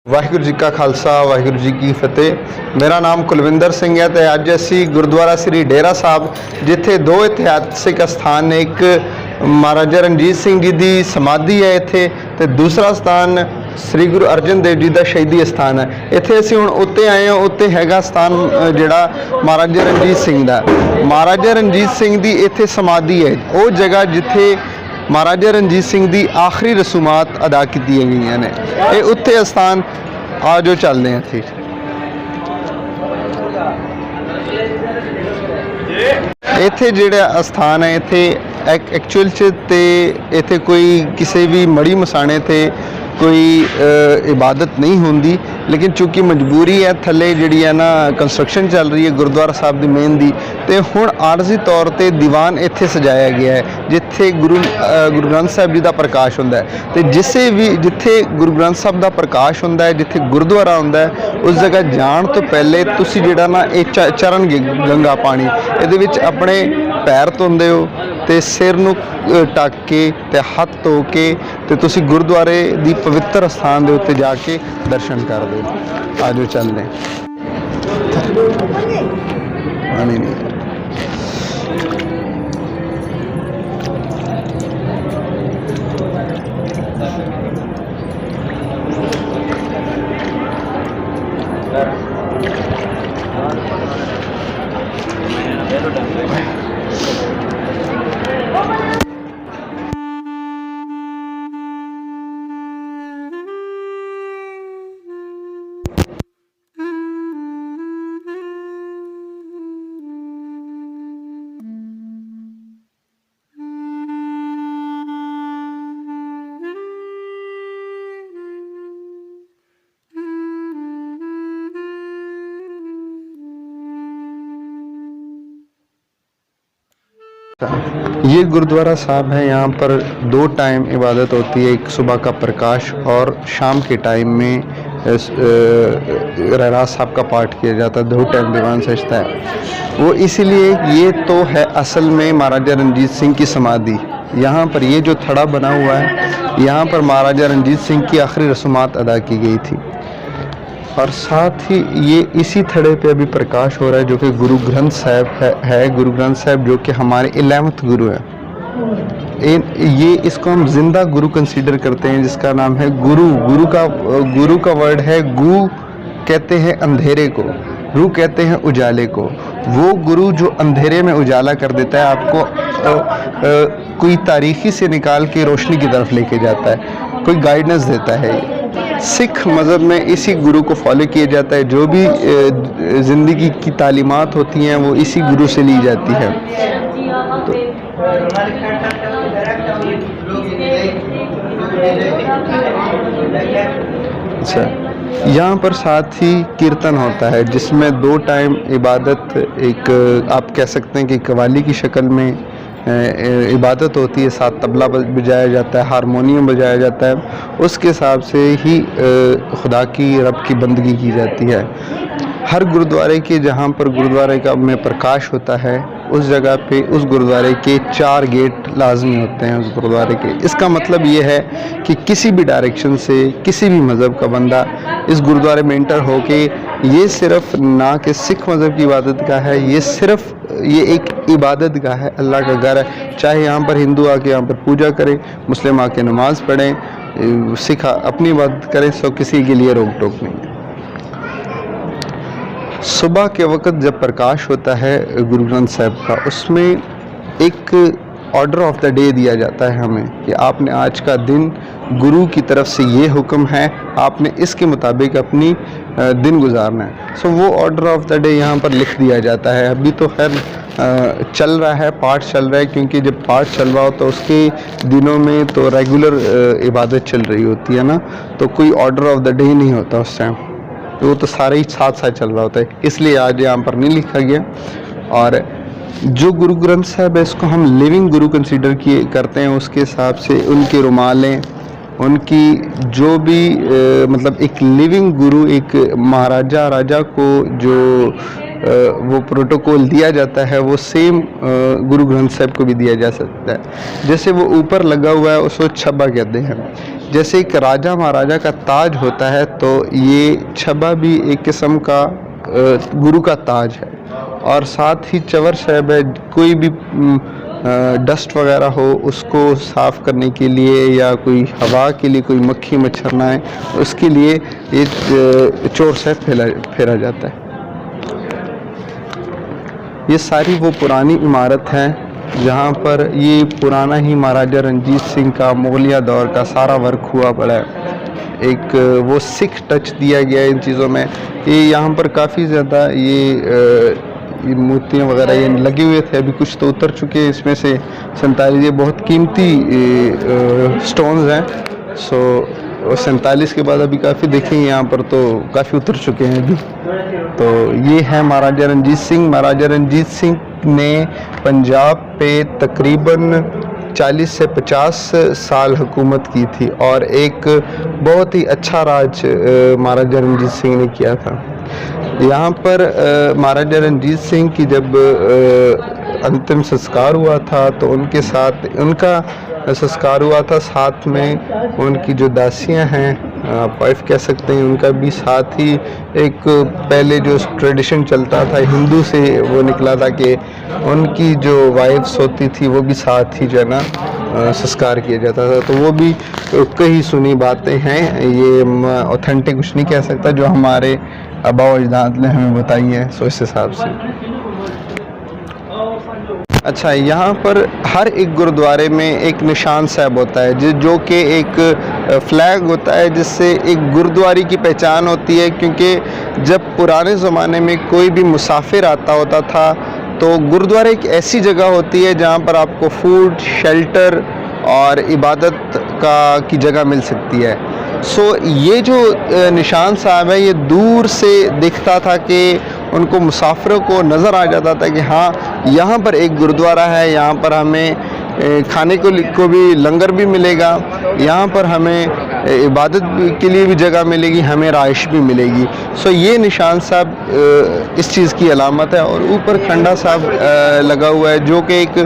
वाहिगुरू जी का खालसा वाहिगुरू जी की फतेह। मेरा नाम कुलविंदर सिंह है। तो अज असी गुरुद्वारा श्री डेरा साहब जिथे दो इतिहासिक स्थान ने, एक महाराजा रणजीत सिंह जी की समाधि है इत्थे, ते दूसरा स्थान श्री गुरु अर्जन देव जी का शहीदी स्थान है। इत्थे असीं हुण उत्ते आए हैं। उत्ते हैगा स्थान जिहड़ा महाराजा रणजीत सिंह का। महाराजा रणजीत सिंह की इत्थे समाधि है, वो जगह जिथे महाराजा रणजीत सिंह की आखिरी रसूमात अदा की गई ने। ये उत्थे स्थान आ जो चलते हैं फिर। इत्थे जिहड़ा स्थान है, इत्थे एक्चुअल इत्थे कोई किसी भी मड़ी मसाणे ते कोई इबादत नहीं होंदी, लेकिन चूँकि मजबूरी है, थले जिहड़ी है ना कंस्ट्रक्शन चल रही है गुरुद्वारा साहब की मेन दी, तो हुण आरजी तौर पर दीवान इत्थे सजाया गया है जिथे गुरु ग्रंथ साहब जी का प्रकाश होंदा है। तो जिसे भी जिथे गुरु ग्रंथ साहब का प्रकाश होंदा है, जिथे गुरुद्वारा होंदा है, उस जगह जाण तो पहले तुसी जिहड़ा ना चरण गंगा पानी इहदे विच अपने पैर धोंदे हो, ते सिर नूं ढक के ते हत्थ धो के ते तुसी गुरुद्वारे दी पवित्र स्थान दे उत्ते जाके दर्शन करदे हो। आजो चलदे पानी नहीं। ये गुरुद्वारा साहब है। यहाँ पर 2 टाइम इबादत होती है, एक सुबह का प्रकाश और शाम के टाइम में रहरास साहब का पाठ किया जाता है। 2 टाइम दीवान सजता है। वो इसीलिए ये तो है असल में महाराजा रणजीत सिंह की समाधि। यहाँ पर ये जो थड़ा बना हुआ है, यहाँ पर महाराजा रणजीत सिंह की आखिरी रसूमात अदा की गई थी। और साथ ही ये इसी थड़े पे अभी प्रकाश हो रहा है, जो कि गुरु ग्रंथ साहब है। गुरु ग्रंथ साहब जो कि हमारे 11वें गुरु हैं। ये इसको हम जिंदा गुरु कंसीडर करते हैं, जिसका नाम है गुरु। गुरु का वर्ड है गु, कहते हैं अंधेरे को, रू कहते हैं उजाले को। वो गुरु जो अंधेरे में उजाला कर देता है, आपको कोई तारीखी से निकाल के रोशनी की तरफ लेके जाता है, कोई गाइडेंस देता है। सिख मज़हब में इसी गुरु को फॉलो किया जाता है। जो भी ज़िंदगी की तालीमात होती हैं वो इसी गुरु से ली जाती है। तो अच्छा, यहाँ पर साथ ही कीर्तन होता है, जिसमें 2 टाइम इबादत, एक आप कह सकते हैं कि कव्वाली की शक्ल में इबादत होती है। साथ तबला बजाया जाता है, हारमोनियम बजाया जाता है। उसके हिसाब से ही खुदा की रब की बंदगी की जाती है। हर गुरुद्वारे के, जहाँ पर गुरुद्वारे का में प्रकाश होता है, उस जगह पे उस गुरुद्वारे के 4 गेट लाजमी होते हैं उस गुरुद्वारे के। इसका मतलब ये है कि किसी भी डायरेक्शन से किसी भी मज़हब का बंदा इस गुरुद्वारे में इंटर हो के, ये सिर्फ ना कि सिख मज़हब की इबादत का है, ये एक इबादत का है, अल्लाह का घर है। चाहे यहाँ पर हिंदू आके यहाँ पर पूजा करें, मुस्लिम आके नमाज पढ़ें, सिख अपनी इबादत करें, सो किसी के लिए रोक टोक नहीं है। सुबह के वक़्त जब प्रकाश होता है गुरु ग्रंथ साहब का, उसमें एक ऑर्डर ऑफ द डे दिया जाता है हमें कि आपने आज का दिन, गुरु की तरफ से ये हुक्म है, आपने इसके मुताबिक अपनी दिन गुजारना है। सो वो ऑर्डर ऑफ द डे यहाँ पर लिख दिया जाता है। अभी तो खैर चल रहा है, पाठ चल रहा है, क्योंकि जब पाठ चल रहा हो तो उसके दिनों में तो रेगुलर इबादत चल रही होती है ना, तो कोई ऑर्डर ऑफ द डे नहीं होता उस टाइम, तो वो तो सारे ही साथ साथ चल रहा होता है। इसलिए आज यहाँ पर नहीं लिखा गया। और जो गुरु ग्रंथ साहब है, इसको हम लिविंग गुरु कंसीडर किए करते हैं। उसके हिसाब से उनके रुमालें, उनकी जो भी मतलब एक लिविंग गुरु, एक महाराजा राजा को जो वो प्रोटोकॉल दिया जाता है, वो सेम गुरु ग्रंथ साहब को भी दिया जा सकता है। जैसे वो ऊपर लगा हुआ है उसको छब्बा कहते हैं। जैसे एक राजा महाराजा का ताज होता है, तो ये छब्बा भी एक किस्म का गुरु का ताज है। और साथ ही चवर साहब है, कोई भी डस्ट वगैरह हो उसको साफ़ करने के लिए या कोई हवा के लिए, कोई मक्खी मच्छर ना आए, उसके लिए ये चोर साहब फेरा जाता है। ये सारी वो पुरानी इमारत है जहाँ पर ये पुराना ही महाराजा रंजीत सिंह का मुगलिया दौर का सारा वर्क हुआ पड़ा है। एक वो सिख टच दिया गया है इन चीज़ों में। ये यहाँ पर काफ़ी ज़्यादा ये मूर्तियाँ वगैरह ये लगे हुए थे, अभी कुछ तो उतर चुके हैं इसमें से 47। ये बहुत कीमती स्टोन्स हैं। सो 47 के बाद अभी काफ़ी देखेंगे यहाँ पर तो काफ़ी उतर चुके हैं अभी। तो ये है महाराजा रंजीत सिंह। महाराजा रंजीत सिंह ने पंजाब पे तकरीबन 40 से 50 साल हुकूमत की थी और एक बहुत ही अच्छा राज महाराजा रंजीत सिंह ने किया था। यहाँ पर महाराजा रंजीत सिंह की जब अंतिम संस्कार हुआ था तो उनके साथ उनका संस्कार हुआ था, साथ में उनकी जो दासियाँ हैं, आप वाइफ कह सकते हैं, उनका भी साथ ही एक पहले जो ट्रेडिशन चलता था हिंदू से वो निकला था कि उनकी जो वाइफ्स होती थी वो भी साथ ही जो है ना संस्कार किया जाता था। तो वो भी कई सुनी बातें हैं, ये ऑथेंटिक कुछ नहीं कह सकता, जो हमारे आबा व अजदाद ने हमें बताई है। सो इस हिसाब से अच्छा, यहाँ पर हर एक गुरुद्वारे में एक निशान साहब होता है जो कि एक फ्लैग होता है, जिससे एक गुरुद्वारे की पहचान होती है। क्योंकि जब पुराने ज़माने में कोई भी मुसाफिर आता होता था तो गुरुद्वारा एक ऐसी जगह होती है जहाँ पर आपको फूड, शेल्टर और इबादत की जगह मिल सकती है। सो ये जो निशान साहब है ये दूर से दिखता था कि उनको मुसाफिरों को नज़र आ जाता था कि हाँ यहाँ पर एक गुरुद्वारा है, यहाँ पर हमें खाने को भी लंगर भी मिलेगा, यहाँ पर हमें इबादत के लिए भी जगह मिलेगी, हमें राइश भी मिलेगी। सो ये निशान साहब इस चीज़ की अलामत है। और ऊपर खंडा साहब लगा हुआ है जो कि एक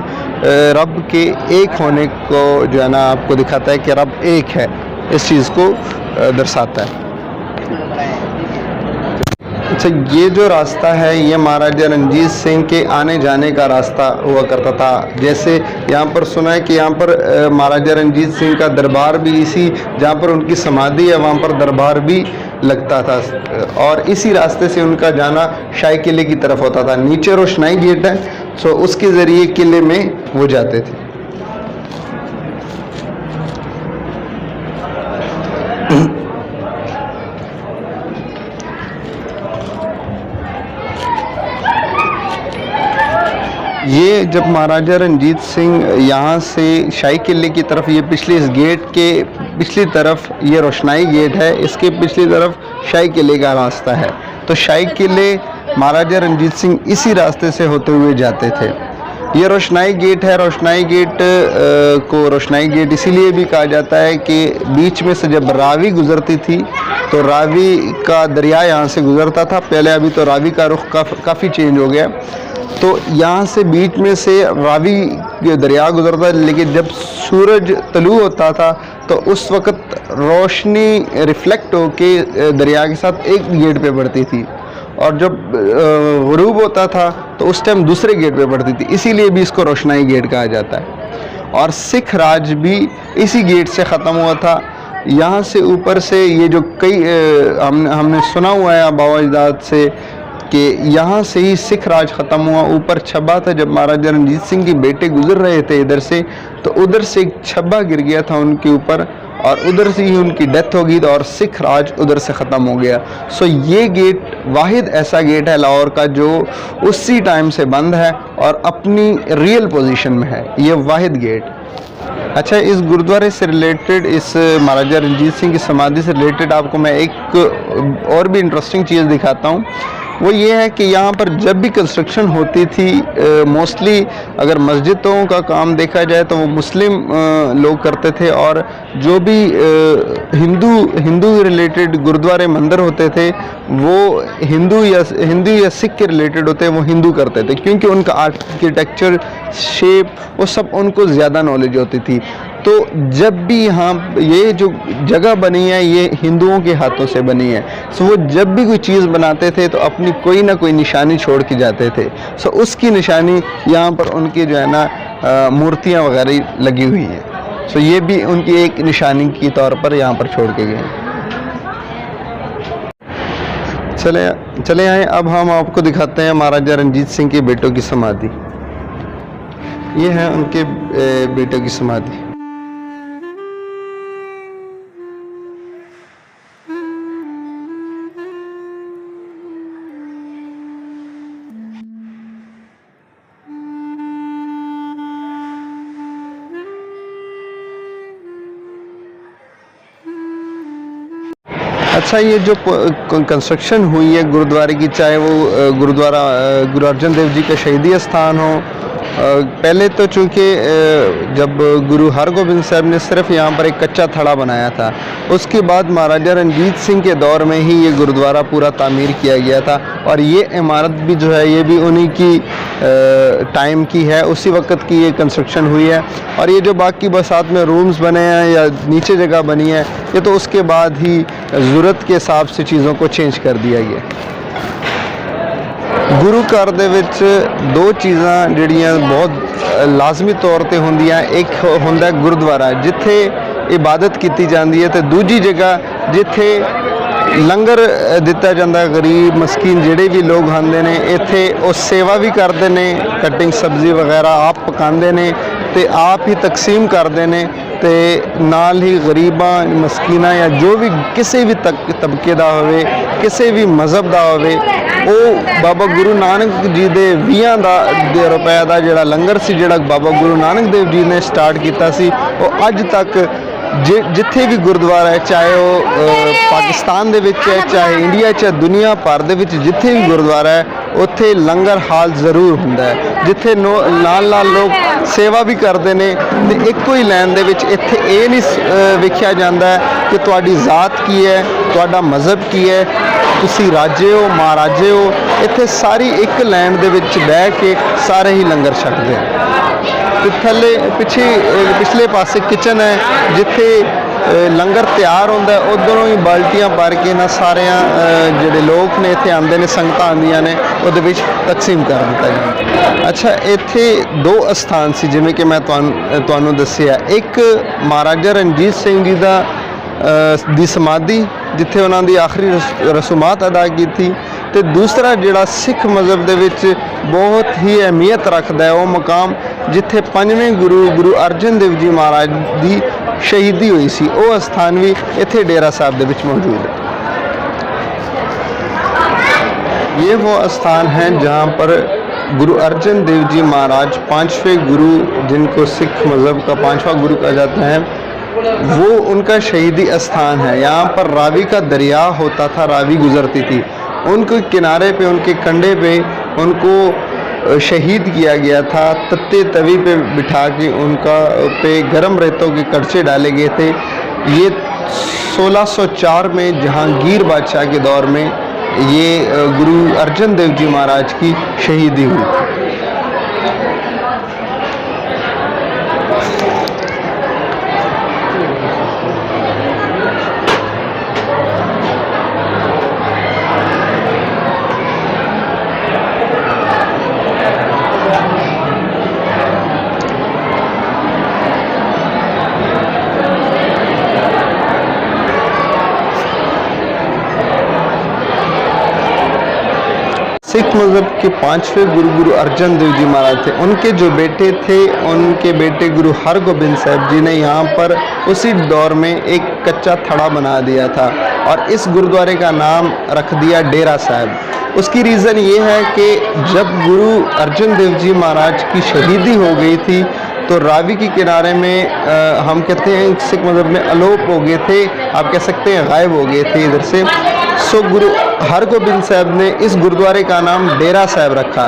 रब के एक होने को जो है ना आपको दिखाता है कि रब एक है, इस चीज़ को दर्शाता है। अच्छा, ये जो रास्ता है ये महाराजा रंजीत सिंह के आने जाने का रास्ता हुआ करता था। जैसे यहाँ पर सुना है कि यहाँ पर महाराजा रंजीत सिंह का दरबार भी इसी, जहाँ पर उनकी समाधि है वहाँ पर दरबार भी लगता था और इसी रास्ते से उनका जाना शाही किले की तरफ होता था। नीचे रोशनाई गेट है, सो उसके ज़रिए किले में वो जाते थे। ये जब महाराजा रंजीत सिंह यहाँ से शाही किले की तरफ, ये पिछले इस गेट के पिछली तरफ ये रोशनाई गेट है, इसके पिछली तरफ शाही किले का रास्ता है। तो शाही किले महाराजा रंजीत सिंह इसी रास्ते से होते हुए जाते थे। ये रोशनाई गेट है। रोशनाई गेट को रोशनाई गेट इसीलिए भी कहा जाता है कि बीच में से जब रावी गुजरती थी तो रावी का दरिया यहाँ से गुजरता था पहले, अभी तो रावी का रुख काफ़ी चेंज हो गया। तो यहाँ से बीच में से रावी दरिया गुजरता, लेकिन जब सूरज तलू होता था तो उस वक़्त रोशनी रिफ्लेक्ट होके दरिया के साथ एक गेट पे पड़ती थी और जब गुरूब होता था तो उस टाइम दूसरे गेट पे पड़ती थी, इसीलिए भी इसको रोशनाई गेट कहा जाता है। और सिख राज भी इसी गेट से ख़त्म हुआ था। यहाँ से ऊपर से ये जो कई हमने सुना हुआ है आबा व अजदाद से कि यहाँ से ही सिख राज ख़त्म हुआ। ऊपर छब्बा था, जब महाराजा रंजीत सिंह के बेटे गुजर रहे थे इधर से, तो उधर से एक छब्बा गिर गया था उनके ऊपर और उधर से ही उनकी डेथ हो गई और सिख राज उधर से ख़त्म हो गया। सो ये गेट वाहिद ऐसा गेट है लाहौर का जो उसी टाइम से बंद है और अपनी रियल पोजीशन में है, ये वाहिद गेट। अच्छा, इस गुरुद्वारे से रिलेटेड, इस महाराजा रंजीत सिंह की समाधि से रिलेटेड आपको मैं एक और भी इंटरेस्टिंग चीज़ दिखाता हूँ। वो ये है कि यहाँ पर जब भी कंस्ट्रक्शन होती थी, मोस्टली अगर मस्जिदों का काम देखा जाए तो वो मुस्लिम लोग करते थे और जो भी हिंदू रिलेटेड गुरुद्वारे मंदिर होते थे वो हिंदू या सिख के रिलेटेड होते हैं, वो हिंदू करते थे, क्योंकि उनका आर्किटेक्चर, शेप, वो सब उनको ज़्यादा नॉलेज होती थी। तो जब भी यहाँ ये जो जगह बनी है ये हिंदुओं के हाथों से बनी है, सो वो जब भी कोई चीज़ बनाते थे तो अपनी कोई ना कोई निशानी छोड़ के जाते थे। सो उसकी निशानी यहाँ पर उनकी जो है ना मूर्तियाँ वगैरह लगी हुई हैं। सो ये भी उनकी एक निशानी के तौर पर यहाँ पर छोड़ के गए। चले आए, अब हम आपको दिखाते हैं महाराजा रंजीत सिंह के बेटों की समाधि। ये है उनके बेटों की समाधि। अच्छा, ये जो कंस्ट्रक्शन हुई है गुरुद्वारे की, चाहे वो गुरुद्वारा गुरु अर्जन देव जी का शहीदी स्थान हो, पहले तो चूँकि जब गुरु हरगोबिंद साहब ने सिर्फ यहाँ पर एक कच्चा थड़ा बनाया था, उसके बाद महाराजा रंजीत सिंह के दौर में ही ये गुरुद्वारा पूरा तामीर किया गया था। और ये इमारत भी जो है ये भी उन्हीं की टाइम की है, उसी वक्त की ये कंस्ट्रक्शन हुई है। और ये जो बाकी बसात में रूम्स बने हैं या नीचे जगह बनी है, ये तो उसके बाद ही ज़रूरत के हिसाब से चीज़ों को चेंज कर दिया गया। गुरु घर ਦੇ ਵਿੱਚ ਦੋ ਚੀਜ਼ਾਂ ਜਿਹੜੀਆਂ ਬਹੁਤ ਲਾਜ਼ਮੀ ਤੌਰ ਤੇ ਹੁੰਦੀਆਂ, ਇੱਕ ਹੁੰਦਾ ਗੁਰਦੁਆਰਾ ਜਿੱਥੇ ਇਬਾਦਤ ਕੀਤੀ ਜਾਂਦੀ ਹੈ, ਤੇ ਦੂਜੀ ਜਗ੍ਹਾ ਜਿੱਥੇ ਲੰਗਰ ਦਿੱਤਾ ਜਾਂਦਾ। ਗਰੀਬ ਮਸਕੀਨ ਜਿਹੜੇ ਵੀ ਲੋਕ ਆਉਂਦੇ ਨੇ ਇੱਥੇ ਉਹ ਸੇਵਾ ਵੀ ਕਰਦੇ ਨੇ, ਕਟਿੰਗ ਸਬਜ਼ੀ ਵਗੈਰਾ ਆਪ ਪਕਾਉਂਦੇ ਨੇ ਤੇ ਆਪ ਹੀ ਤਕਸੀਮ ਕਰਦੇ ਨੇ, ਤੇ ਨਾਲ ਹੀ ਗਰੀਬਾਂ ਮਸਕੀਨਾਂ ਜਾਂ ਜੋ ਵੀ ਕਿਸੇ ਵੀ ਤਬਕੇ ਦਾ ਹੋਵੇ, ਕਿਸੇ ਵੀ ਮਜ਼ਹਬ ਦਾ ਹੋਵੇ, ਉਹ ਬਾਬਾ ਗੁਰੂ ਨਾਨਕ ਜੀ ਦੇ 20 ਰੁਪਏ ਦਾ ਜਿਹੜਾ ਲੰਗਰ ਸੀ, ਜਿਹੜਾ ਬਾਬਾ ਗੁਰੂ ਨਾਨਕ ਦੇਵ ਜੀ ਨੇ ਸਟਾਰਟ ਕੀਤਾ ਸੀ, ਉਹ ਅੱਜ ਤੱਕ ਜਿੱਥੇ ਵੀ ਗੁਰਦੁਆਰਾ ਹੈ, ਚਾਹੇ ਉਹ ਪਾਕਿਸਤਾਨ ਦੇ ਵਿੱਚ ਹੈ, ਚਾਹੇ ਇੰਡੀਆ 'ਚ, ਦੁਨੀਆ ਭਰ ਦੇ ਵਿੱਚ ਜਿੱਥੇ ਵੀ ਗੁਰਦੁਆਰਾ ਹੈ ਉੱਥੇ ਲੰਗਰ ਹਾਲ ਜ਼ਰੂਰ ਹੁੰਦਾ ਹੈ, ਜਿੱਥੇ ਨਾਲ ਲੋਕ ਸੇਵਾ ਵੀ ਕਰਦੇ ਨੇ। ਤੇ ਇੱਕੋ ਹੀ ਲਾਈਨ ਦੇ ਵਿੱਚ ਇੱਥੇ ਇਹ ਨਹੀਂ ਵੇਖਿਆ ਜਾਂਦਾ ਕਿ ਤੁਹਾਡੀ ਜ਼ਾਤ ਕੀ ਹੈ, ਤੁਹਾਡਾ ਮਜ਼ਹਬ ਕੀ ਹੈ, ਤੁਸੀਂ ਰਾਜੇ ਹੋ ਮਹਾਰਾਜੇ ਹੋ। ਇੱਥੇ ਸਾਰੀ ਇੱਕ ਲਾਈਨ ਦੇ ਵਿੱਚ ਬਹਿ ਕੇ ਸਾਰੇ ਹੀ ਲੰਗਰ ਛਕਦੇ ਹਨ। ਤੇ ਥੱਲੇ ਪਿਛਲੇ ਪਾਸੇ ਕਿਚਨ ਹੈ ਜਿੱਥੇ ਲੰਗਰ ਤਿਆਰ ਹੁੰਦਾ, ਉਧਰੋਂ ਹੀ ਬਾਲਟੀਆਂ ਭਰ ਕੇ ਨਾ ਸਾਰਿਆਂ ਜਿਹੜੇ ਲੋਕ ਨੇ ਇੱਥੇ ਆਉਂਦੇ ਨੇ, ਸੰਗਤਾਂ ਆਉਂਦੀਆਂ ਨੇ, ਉਹਦੇ ਵਿੱਚ ਤਕਸੀਮ ਕਰ ਦਿੱਤਾ ਜਾਂਦਾ। ਅੱਛਾ, ਇੱਥੇ ਦੋ ਅਸਥਾਨ ਸੀ ਜਿਵੇਂ ਕਿ ਮੈਂ ਤੁਹਾਨੂੰ ਦੱਸਿਆ। ਇੱਕ ਮਹਾਰਾਜਾ ਰਣਜੀਤ ਸਿੰਘ ਜੀ ਦੀ ਸਮਾਧੀ ਜਿੱਥੇ ਉਹਨਾਂ ਦੀ ਆਖਰੀ ਰਸੂਮਾਤ ਅਦਾ ਕੀਤੀ, ਤੇ ਦੂਸਰਾ ਜਿਹੜਾ ਸਿੱਖ ਮਜ਼ਹਬ ਦੇ ਵਿੱਚ ਬਹੁਤ ਹੀ ਅਹਿਮੀਅਤ ਰੱਖਦਾ ਹੈ ਉਹ ਮਕਾਮ ਜਿੱਥੇ ਪੰਜਵੇਂ ਗੁਰੂ ਅਰਜਨ ਦੇਵ ਜੀ ਮਹਾਰਾਜ ਦੀ ਸ਼ਹੀਦੀ हुई सी, वो स्थान भी इत्थे डेरा साहब दे विच मौजूद है। ये वो स्थान है जहाँ पर गुरु अर्जन देव जी महाराज, पांचवें गुरु जिनको सिख मज़हब का पांचवा गुरु कहा जाता है, वो उनका शहीदी स्थान है। यहाँ पर रावी का दरिया होता था, रावी गुजरती थी, उनके किनारे पे, उनके कंधे पे उनको शहीद किया गया था। तत्ते तवी पे बिठा के उनका पे गर्म रेतों के कड़छे डाले गए थे। ये 1604 में जहांगीर बादशाह के दौर में ये गुरु अर्जन देव जी महाराज की शहीदी हुई थी। सिख मज़हब के पांचवें गुरु अर्जन देव जी महाराज थे। उनके जो बेटे थे, उनके बेटे गुरु हरगोबिंद साहब जी ने यहाँ पर उसी दौर में एक कच्चा थड़ा बना दिया था और इस गुरुद्वारे का नाम रख दिया डेरा साहब। उसकी रीज़न ये है कि जब गुरु अर्जन देव जी महाराज की शहीदी हो गई थी तो रावी के किनारे में हम कहते हैं सिख मज़हब में अलोप हो गए थे, आप कह सकते हैं गायब हो गए थे इधर से। सो गुरु हरगोबिंद साहब ने इस गुरुद्वारे का नाम डेरा साहब रखा।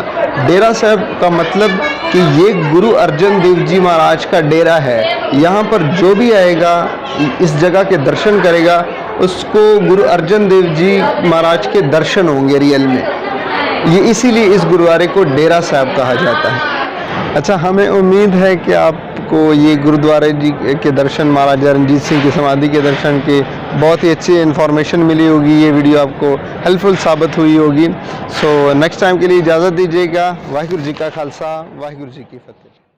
डेरा साहब का मतलब कि ये गुरु अर्जन देव जी महाराज का डेरा है। यहाँ पर जो भी आएगा, इस जगह के दर्शन करेगा, उसको गुरु अर्जन देव जी महाराज के दर्शन होंगे रियल में। ये इसीलिए इस गुरुद्वारे को डेरा साहब कहा जाता है। अच्छा, हमें उम्मीद है कि आप आपको ये गुरुद्वारे जी के दर्शन, महाराजा रणजीत सिंह की समाधि के दर्शन के बहुत ही अच्छी इन्फॉर्मेशन मिली होगी। ये वीडियो आपको हेल्पफुल साबित हुई होगी। सो नेक्स्ट टाइम के लिए इजाज़त दीजिएगा। वाहिगुरु जी का खालसा, वाहिगुरु जी की फतेह।